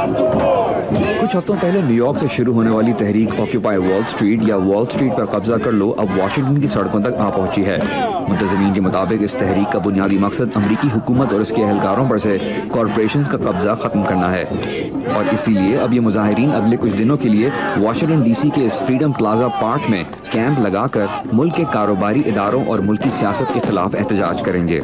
कुछ हफ्तों पहले न्यू यॉर्क से शुरू होने वाली तहरीक ऑक्यूपाई वॉल स्ट्रीट या वॉल स्ट्रीट पर कब्जा कर लो अब वाशिंगटन की सड़कों तक आ पहुंची है। मुंतज़मीन के मुताबिक इस तहरीक का बुनियादी मकसद अमरीकी हुकूमत और इसके एहलकारों पर से कॉरपोरेशंस का कब्जा ख़त्म करना है और इसीलिए अब ये मुजाहिरीन अगले कुछ दिनों के लिए वाशिंगटन DC के इस फ्रीडम प्लाजा पार्क में कैंप लगाकर मुल्क के कारोबारी इदारों और मुल्की सियासत के खिलाफ एहतजाज करेंगे।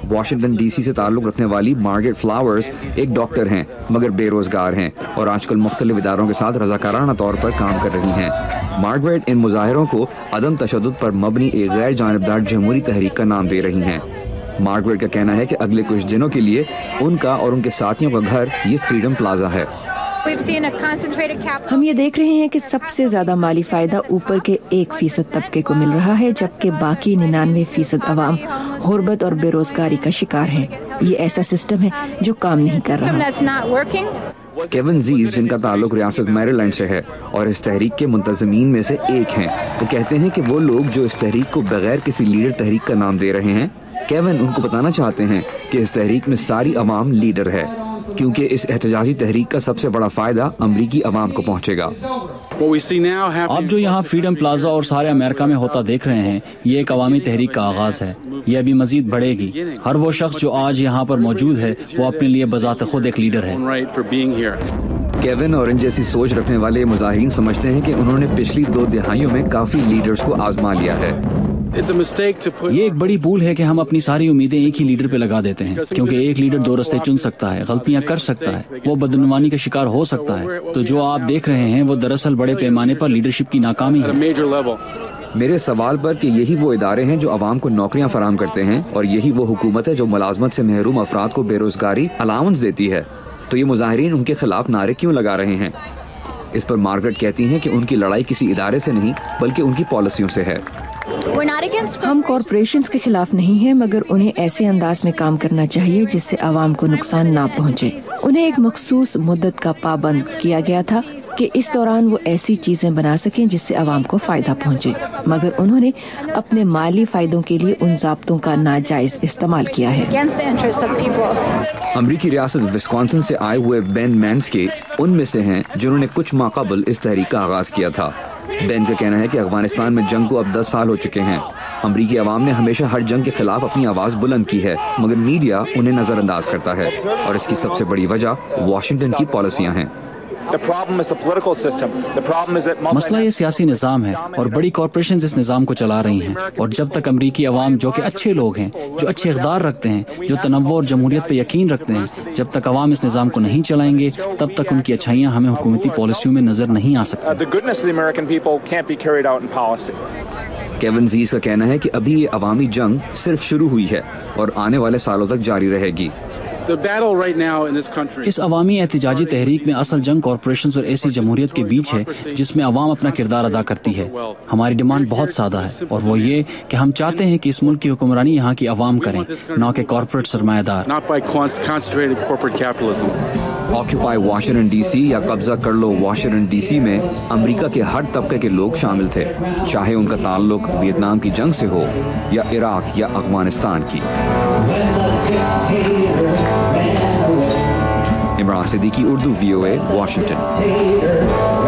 वाशिंगटन DC से ताल्लुक़ रखने वाली मार्गरेट फ्लावर्स एक डॉक्टर हैं मगर बेरोजगार हैं और आजकल मुख्तलिफ इदारों के साथ रज़ाकाराना तौर पर काम कर रही हैं। मार्गरेट इन मुजाहिरों को अदम तशद्दुद पर मबनी एक गैर जानिबदार जमहूरी तहरीक का नाम दे रही हैं। मार्गरेट का कहना है कि अगले कुछ दिनों के लिए उनका और उनके साथियों का घर ये फ्रीडम प्लाजा है। हम ये देख रहे हैं कि सबसे ज्यादा माली फायदा ऊपर के 1% तबके को मिल रहा है जबकि बाकी 99% अवाम गुर्बत और बेरोजगारी का शिकार हैं। ये ऐसा सिस्टम है जो काम नहीं कर रहा। केविन जीज जिनका ताल्लुक रियासत मैरीलैंड से है और इस तहरीक के मुंतज़मीन में से एक हैं, वो कहते हैं कि वो लोग जो इस तहरीक को बगैर किसी लीडर तहरीक का नाम दे रहे हैं, केविन उनको बताना चाहते हैं कि इस तहरीक में सारी अवाम लीडर है क्योंकि इस एहतजाजी तहरीक का सबसे बड़ा फायदा अमरीकी अवाम को पहुंचेगा। आप जो यहाँ फ्रीडम प्लाजा और सारे अमेरिका में होता देख रहे हैं, ये एक अवामी तहरीक का आगाज है। ये अभी मजीद बढ़ेगी। हर वो शख्स जो आज यहाँ पर मौजूद है वो अपने लिए बजाते खुद एक लीडर है। केविन और इन जैसी सोच रखने वाले मुजाहिरीन समझते हैं कि उन्होंने पिछली 2 दिहाइयों में काफी लीडर्स को आजमा लिया है। ये एक बड़ी भूल है कि हम अपनी सारी उम्मीदें एक ही लीडर पे लगा देते हैं क्योंकि एक लीडर 2 रास्ते चुन सकता है, गलतियां कर सकता है, वो बदनुमानी का शिकार हो सकता है। तो जो आप देख रहे हैं वो दरअसल बड़े पैमाने पर लीडरशिप की नाकामी है। मेरे सवाल पर कि यही वो इदारे हैं जो अवाम को नौकरियां फराहम करते हैं और यही वो हुकूमत है जो मुलाजमत से महरूम अफराद को बेरोजगारी अलाउंस देती है, तो ये मुजाहिरीन उनके खिलाफ नारे क्यों लगा रहे हैं? इस पर मार्गरेट कहती हैं कि उनकी लड़ाई किसी इदारे से नहीं बल्कि उनकी पॉलिसियों से है। हम कॉरपोरेशंस के खिलाफ नहीं हैं मगर उन्हें ऐसे अंदाज में काम करना चाहिए जिससे आवाम को नुकसान ना पहुंचे। उन्हें एक मखसूस मुद्दत का पाबंद किया गया था कि इस दौरान वो ऐसी चीजें बना सकें जिससे आवाम को फायदा पहुंचे, मगर उन्होंने अपने माली फायदों के लिए उन ज़ाब्तों का नाजायज इस्तेमाल किया है। अमरीकी रियासत विस्कॉन्सिन से आए हुए बेन मैन्स्के उनमें से हैं जिन्होंने कुछ माह कबल इस तहरीक का आगाज किया था। बेन का कहना है कि अफगानिस्तान में जंग को अब 10 साल हो चुके हैं। अमरीकी अवाम ने हमेशा हर जंग के खिलाफ अपनी आवाज बुलंद की है मगर मीडिया उन्हें नजरअंदाज करता है और इसकी सबसे बड़ी वजह वाशिंगटन की पॉलिसियां हैं। मसला ये सियासी निज़ाम है और बड़ी कॉरपोरेशंस इस निज़ाम को चला रही हैं और जब तक अमरीकी अवाम जो कि अच्छे लोग हैं, जो अच्छे इक़्तिदार रखते हैं, जो तनव्वुर और जमहूरियत पे यकीन रखते हैं, जब तक अवाम इस निज़ाम को नहीं चलाएंगे तब तक उनकी अच्छाइयाँ हमें हुकूमती पॉलिसियों में नजर नहीं आ सकती। केविन जीज का कहना है कि अभी ये अवामी जंग सिर्फ शुरू हुई है और आने वाले सालों तक जारी रहेगी। इस अवामी एहतजाजी तहरीक में असल जंग कॉरपोरेशंस और ऐसी जमहूरियत के बीच है जिसमें अवाम अपना किरदार अदा करती है। हमारी डिमांड बहुत सादा है और वो ये कि हम चाहते हैं कि इस मुल्क की हुक्मरानी यहाँ की अवाम करें, न कि कॉरपोरेट सरमायादार। ऑक्यूपाई वाशिंगटन DC या कब्जा कर लो वाशिंगटन DC में अमेरिका के हर तबके के लोग शामिल थे, चाहे उनका ताल्लुक वियतनाम की जंग से हो या इराक या अफगानिस्तान की। Imran Siddiqui, Urdu VOA, Washington.